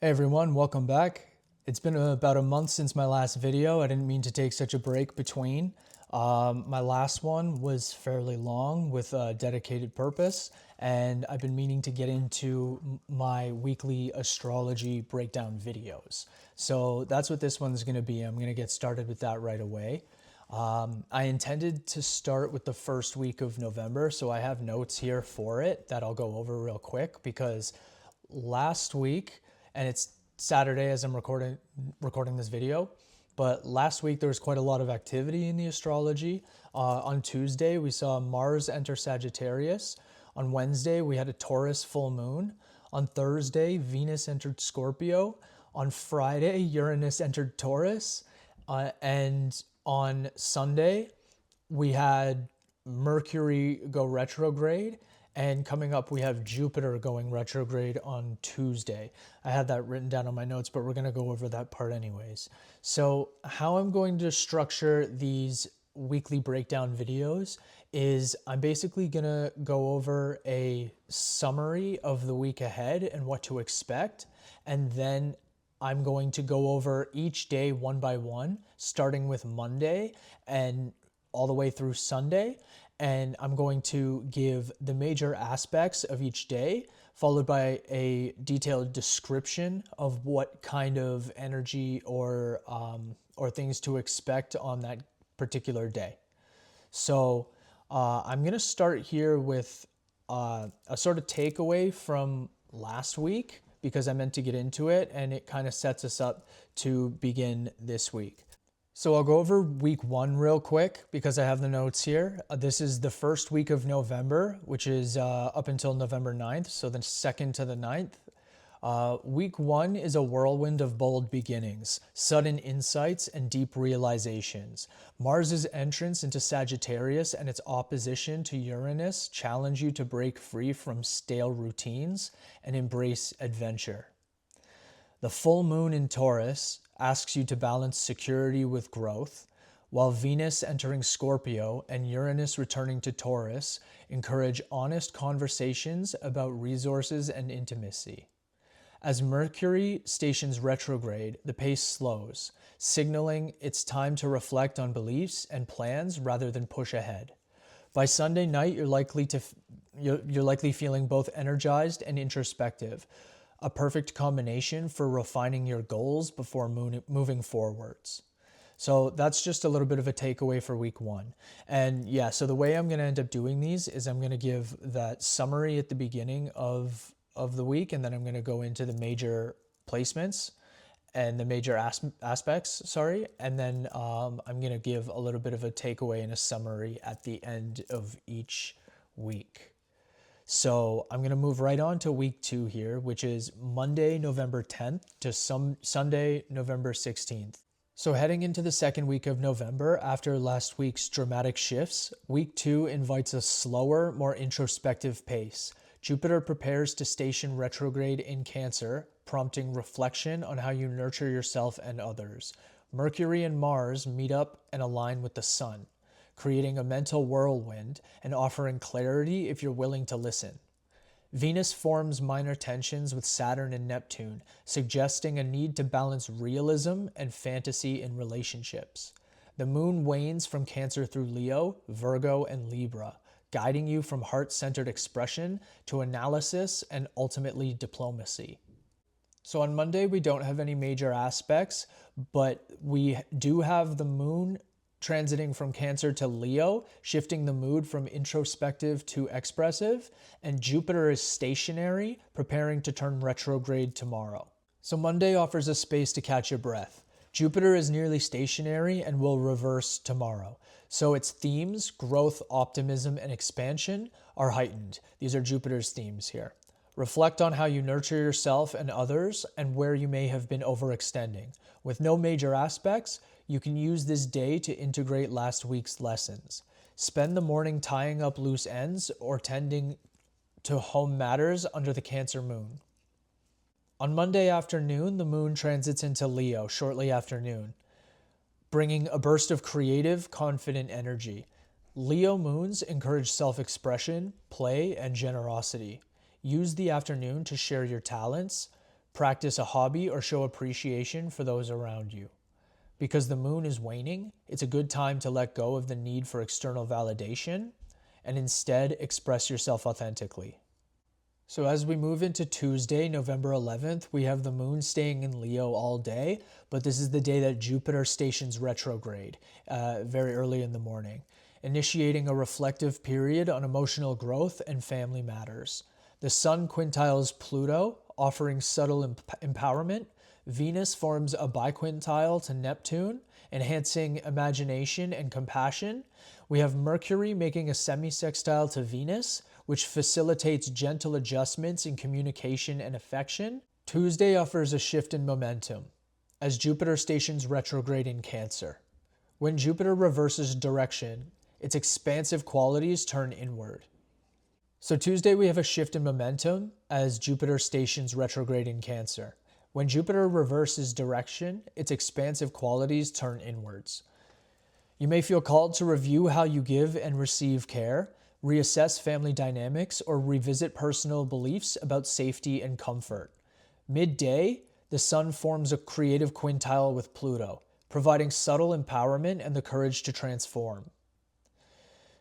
Hey everyone, welcome back. It's been about a month since my last video. I didn't mean to take such a break between. My last one was fairly long with a dedicated purpose, and I've been meaning to get into my weekly astrology breakdown videos. So that's what this one's going to be. I'm going to get started with that right away. I intended to start with the first week of November, so I have notes here for it that I'll go over real quick because last week, and it's Saturday as I'm recording this video, but last week there was quite a lot of activity in the astrology. On Tuesday, we saw Mars enter Sagittarius. On Wednesday, we had a Taurus full moon. On Thursday, Venus entered Scorpio. On Friday, Uranus entered Taurus. And on Sunday, we had Mercury go retrograde. And coming up, we have Jupiter going retrograde on Tuesday. I had that written down on my notes, but we're going to go over that part anyways. So how I'm going to structure these weekly breakdown videos is I'm basically going to go over a summary of the week ahead and what to expect. And then I'm going to go over each day one by one, starting with Monday and all the way through Sunday. And I'm going to give the major aspects of each day, followed by a detailed description of what kind of energy or things to expect on that particular day. So I'm going to start here with a sort of takeaway from last week because I meant to get into it, and it kind of sets us up to begin this week. So I'll go over week one real quick because I have the notes here. This is the first week of November, which is up until November 9th, so the 2nd to the 9th. Week one is a whirlwind of bold beginnings, sudden insights, and deep realizations. Mars's entrance into Sagittarius and its opposition to Uranus challenge you to break free from stale routines and embrace adventure. The full moon in Taurus asks you to balance security with growth, while Venus entering Scorpio and Uranus returning to Taurus encourage honest conversations about resources and intimacy. As Mercury stations retrograde, the pace slows, signaling it's time to reflect on beliefs and plans rather than push ahead. By Sunday night, you're likely feeling both energized and introspective, a perfect combination for refining your goals before moving forwards. So that's just a little bit of a takeaway for week one. And yeah, so the way I'm going to end up doing these is I'm going to give that summary at the beginning of the week, and then I'm going to go into the major placements and the major aspects, and then I'm going to give a little bit of a takeaway and a summary at the end of each week. So I'm going to move right on to week two here, which is Monday, November 10th to Sunday, November 16th. So heading into the second week of November, after last week's dramatic shifts, week two invites a slower, more introspective pace. Jupiter prepares to station retrograde in Cancer, prompting reflection on how you nurture yourself and others. Mercury and Mars meet up and align with the Sun, creating a mental whirlwind and offering clarity if you're willing to listen. Venus forms minor tensions with Saturn and Neptune, suggesting a need to balance realism and fantasy in relationships. The moon wanes from Cancer through Leo, Virgo, and Libra, guiding you from heart-centered expression to analysis and ultimately diplomacy. So on Monday, we don't have any major aspects, but we do have the moon transiting from Cancer to Leo, shifting the mood from introspective to expressive, and Jupiter is stationary, preparing to turn retrograde tomorrow. So Monday offers a space to catch your breath. Jupiter is nearly stationary and will reverse tomorrow. So its themes, growth, optimism, and expansion, are heightened. These are Jupiter's themes here. Reflect on how you nurture yourself and others and where you may have been overextending. With no major aspects, you can use this day to integrate last week's lessons. Spend the morning tying up loose ends or tending to home matters under the Cancer moon. On Monday afternoon, the moon transits into Leo shortly after noon, bringing a burst of creative, confident energy. Leo moons encourage self-expression, play, and generosity. Use the afternoon to share your talents, practice a hobby, or show appreciation for those around you. Because the moon is waning, it's a good time to let go of the need for external validation and instead express yourself authentically. So as we move into Tuesday, November 11th, we have the moon staying in Leo all day, but this is the day that Jupiter stations retrograde, very early in the morning, initiating a reflective period on emotional growth and family matters. The sun quintiles Pluto, offering subtle empowerment. Venus forms a biquintile to Neptune, enhancing imagination and compassion. We have Mercury making a semi-sextile to Venus, which facilitates gentle adjustments in communication and affection. Tuesday offers a shift in momentum, as Jupiter stations retrograde in Cancer. When Jupiter reverses direction, its expansive qualities turn inward. So Tuesday we have a shift in momentum, as Jupiter stations retrograde in Cancer. When Jupiter reverses direction, its expansive qualities turn inwards. You may feel called to review how you give and receive care, reassess family dynamics, or revisit personal beliefs about safety and comfort. Midday, the sun forms a creative quintile with Pluto, providing subtle empowerment and the courage to transform.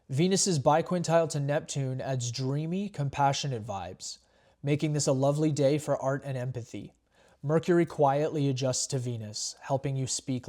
Venus's biquintile to Neptune adds dreamy, compassionate vibes, making this a lovely day for art and empathy. Mercury quietly adjusts to Venus, helping you speak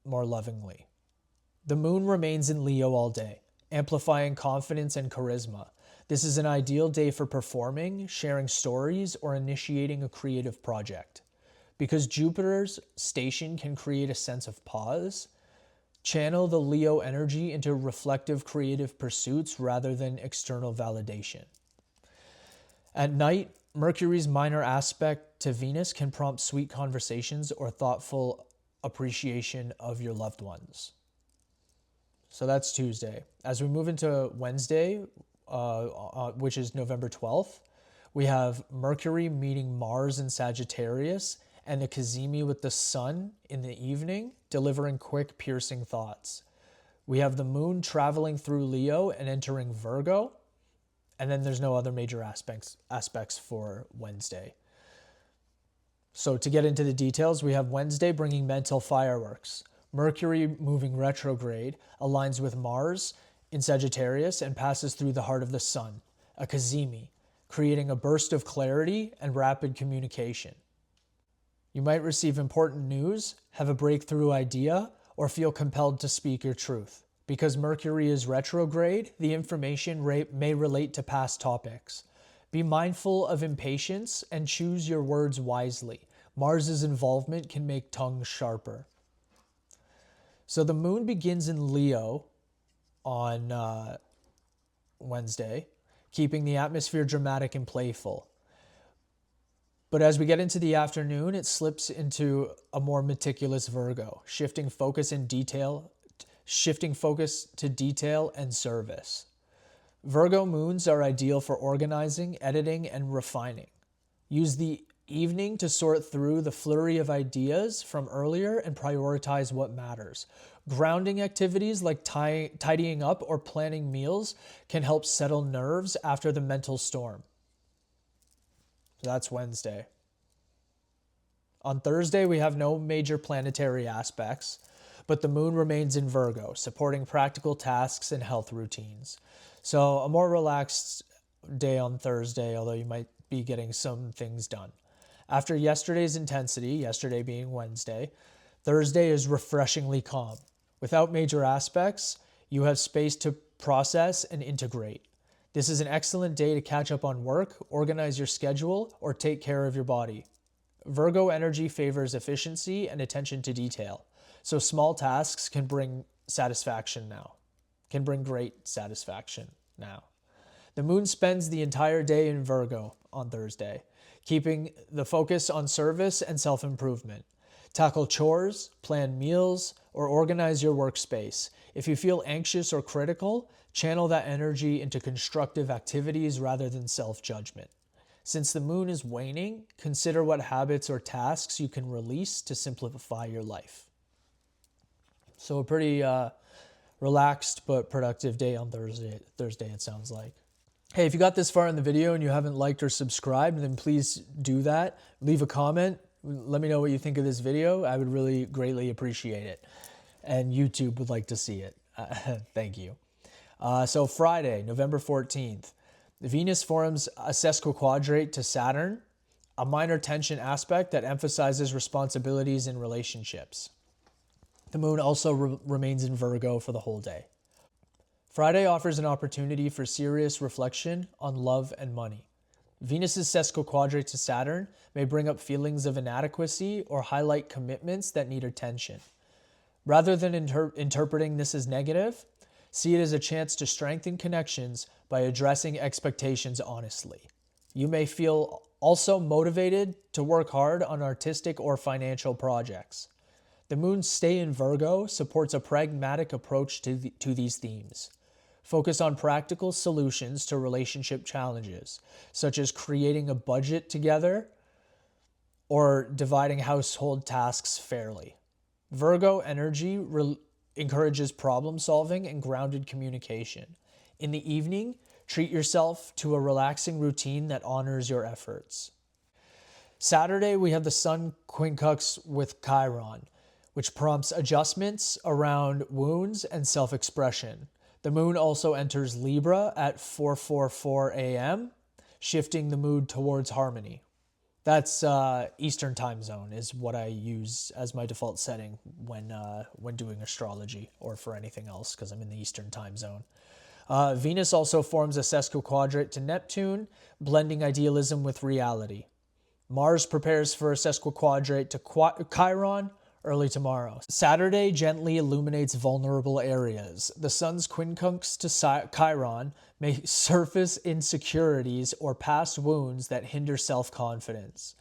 more lovingly. The moon remains in Leo all day, amplifying confidence and charisma. This is an ideal day for performing, sharing stories, or initiating a creative project. Because Jupiter's station can create a sense of pause, channel the Leo energy into reflective creative pursuits rather than external validation. At night, Mercury's minor aspect to Venus can prompt sweet conversations or thoughtful appreciation of your loved ones. So that's Tuesday. As we move into Wednesday, which is November 12th, we have Mercury meeting Mars in Sagittarius and the Cazimi with the sun in the evening, delivering quick, piercing thoughts. We have the moon traveling through Leo and entering Virgo, and then there's no other major aspects for Wednesday. So to get into the details, we have Wednesday bringing mental fireworks. Mercury moving retrograde aligns with Mars in Sagittarius and passes through the heart of the sun, a Cazimi, creating a burst of clarity and rapid communication. You might receive important news, have a breakthrough idea, or feel compelled to speak your truth. Because Mercury is retrograde, the information may relate to past topics. Be mindful of impatience and choose your words wisely. Mars's involvement can make tongues sharper. So the moon begins in Leo on Wednesday, keeping the atmosphere dramatic and playful. But as we get into the afternoon, it slips into a more meticulous Virgo, shifting focus to detail and service. Virgo moons are ideal for organizing, editing, and refining. Use the evening to sort through the flurry of ideas from earlier and prioritize what matters. Grounding activities like tidying up or planning meals can help settle nerves after the mental storm. So that's Wednesday. On Thursday, we have no major planetary aspects, but the moon remains in Virgo, supporting practical tasks and health routines. So a more relaxed day on Thursday, although you might be getting some things done. After yesterday's intensity, yesterday being Wednesday, Thursday is refreshingly calm. Without major aspects, you have space to process and integrate. This is an excellent day to catch up on work, organize your schedule, or take care of your body. Virgo energy favors efficiency and attention to detail, so small tasks can bring great satisfaction now. The moon spends the entire day in Virgo on Thursday, keeping the focus on service and self-improvement. Tackle chores, plan meals, or organize your workspace. If you feel anxious or critical, channel that energy into constructive activities rather than self-judgment. Since the moon is waning, consider what habits or tasks you can release to simplify your life. So a pretty relaxed but productive day on Thursday, it sounds like. Hey, if you got this far in the video and you haven't liked or subscribed, then please do that. Leave a comment. Let me know what you think of this video. I would really greatly appreciate it. And YouTube would like to see it. Thank you. So Friday, November 14th, Venus forms a sesquiquadrate to Saturn, a minor tension aspect that emphasizes responsibilities in relationships. The moon also remains in Virgo for the whole day. Friday offers an opportunity for serious reflection on love and money. Venus's sesquiquadrate to Saturn may bring up feelings of inadequacy or highlight commitments that need attention. Rather than interpreting this as negative, see it as a chance to strengthen connections by addressing expectations honestly. You may feel also motivated to work hard on artistic or financial projects. The moon's stay in Virgo supports a pragmatic approach to these themes. Focus on practical solutions to relationship challenges, such as creating a budget together or dividing household tasks fairly. Virgo energy encourages problem solving and grounded communication. In the evening, treat yourself to a relaxing routine that honors your efforts. Saturday, we have the Sun quincunx with Chiron, which prompts adjustments around wounds and self-expression. The moon also enters Libra at 4:44 a.m., shifting the mood towards harmony. That's Eastern time zone is what I use as my default setting when doing astrology or for anything else because I'm in the Eastern time zone. Venus also forms a sesquiquadrate to Neptune, blending idealism with reality. Mars prepares for a sesquiquadrate to Chiron early tomorrow. Saturday gently illuminates vulnerable areas. The sun's quincunx to Chiron may surface insecurities or past wounds that hinder self-confidence.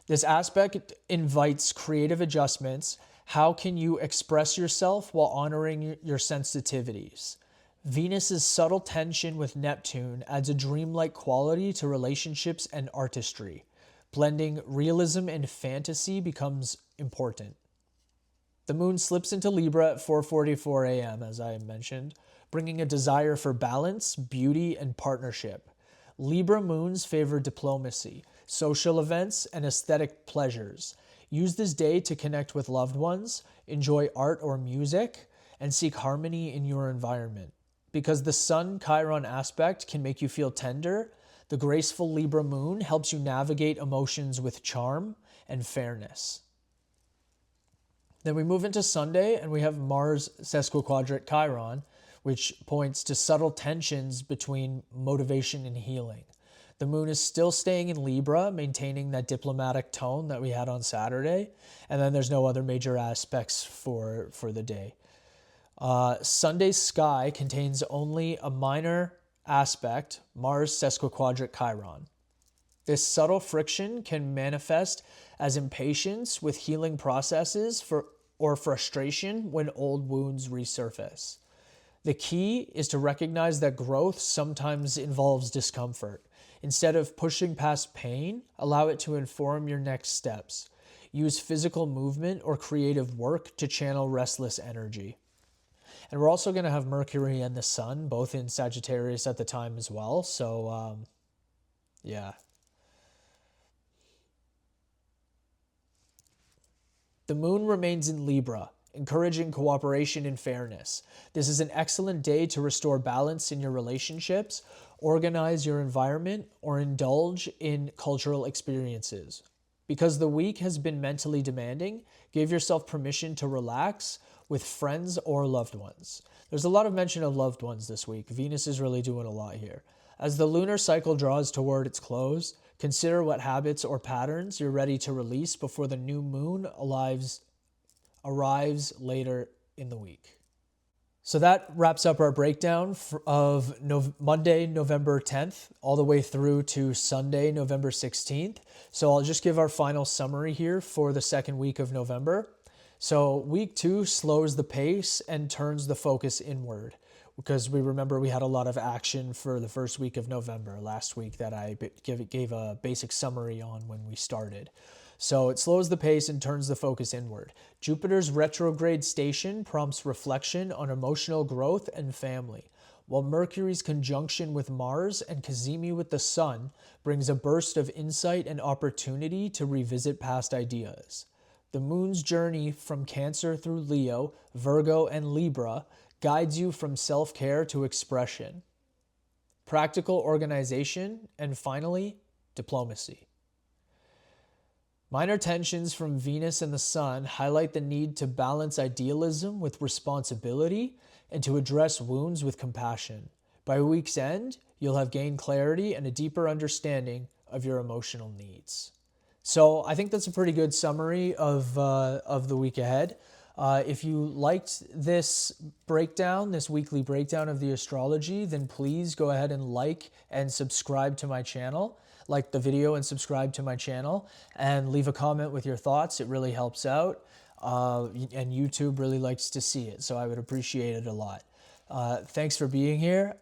This aspect invites creative adjustments. How can you express yourself while honoring your sensitivities? Venus's subtle tension with Neptune adds a dreamlike quality to relationships and artistry. Blending realism and fantasy becomes important. The moon slips into Libra at 4:44 a.m., as I mentioned, bringing a desire for balance, beauty, and partnership. Libra moons favor diplomacy, social events, and aesthetic pleasures. Use this day to connect with loved ones, enjoy art or music, and seek harmony in your environment. Because the Sun-Chiron aspect can make you feel tender, the graceful Libra moon helps you navigate emotions with charm and fairness. Then we move into Sunday and we have Mars sesquiquadrate Chiron, which points to subtle tensions between motivation and healing. The moon is still staying in Libra, maintaining that diplomatic tone that we had on Saturday. And then there's no other major aspects for the day. Sunday's sky contains only a minor aspect, Mars sesquiquadrate Chiron. This subtle friction can manifest as impatience with healing processes or frustration when old wounds resurface. The key is to recognize that growth sometimes involves discomfort. Instead of pushing past pain, allow it to inform your next steps. Use physical movement or creative work to channel restless energy. And we're also going to have Mercury and the Sun both in Sagittarius at the time as well. So, yeah. The moon remains in Libra, encouraging cooperation and fairness. This is an excellent day to restore balance in your relationships, organize your environment, or indulge in cultural experiences. Because the week has been mentally demanding, give yourself permission to relax with friends or loved ones. There's a lot of mention of loved ones this week. Venus is really doing a lot here. As the lunar cycle draws toward its close, consider what habits or patterns you're ready to release before the new moon arrives later in the week. So that wraps up our breakdown of Monday, November 10th, all the way through to Sunday, November 16th. So I'll just give our final summary here for the second week of November. So week 2 slows the pace and turns the focus inward, because we remember we had a lot of action for the first week of November last week that I gave a basic summary on when we started. So it slows the pace and turns the focus inward. Jupiter's retrograde station prompts reflection on emotional growth and family. while Mercury's conjunction with Mars and Cazimi with the Sun brings a burst of insight and opportunity to revisit past ideas. The moon's journey from Cancer through Leo, Virgo, and Libra guides you from self-care to expression, practical organization, and finally, diplomacy. Minor tensions from Venus and the Sun highlight the need to balance idealism with responsibility and to address wounds with compassion. By week's end, you'll have gained clarity and a deeper understanding of your emotional needs. So I think that's a pretty good summary of the week ahead. If you liked this breakdown, this weekly breakdown of the astrology, then please go ahead and like and subscribe to my channel. Like the video and subscribe to my channel and leave a comment with your thoughts. It really helps out. And YouTube really likes to see it, so I would appreciate it a lot. Thanks for being here.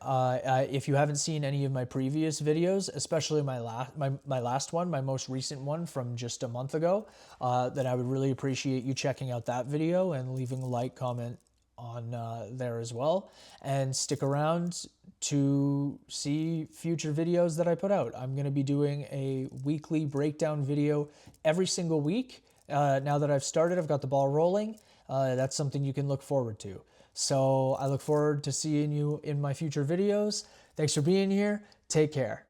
If you haven't seen any of my previous videos, especially my last one, my most recent one from just a month ago, then I would really appreciate you checking out that video and leaving a like, comment on there as well. And stick around to see future videos that I put out. I'm going to be doing a weekly breakdown video every single week. Now that I've started, I've got the ball rolling. That's something you can look forward to. So I look forward to seeing you in my future videos. Thanks for being here. Take care.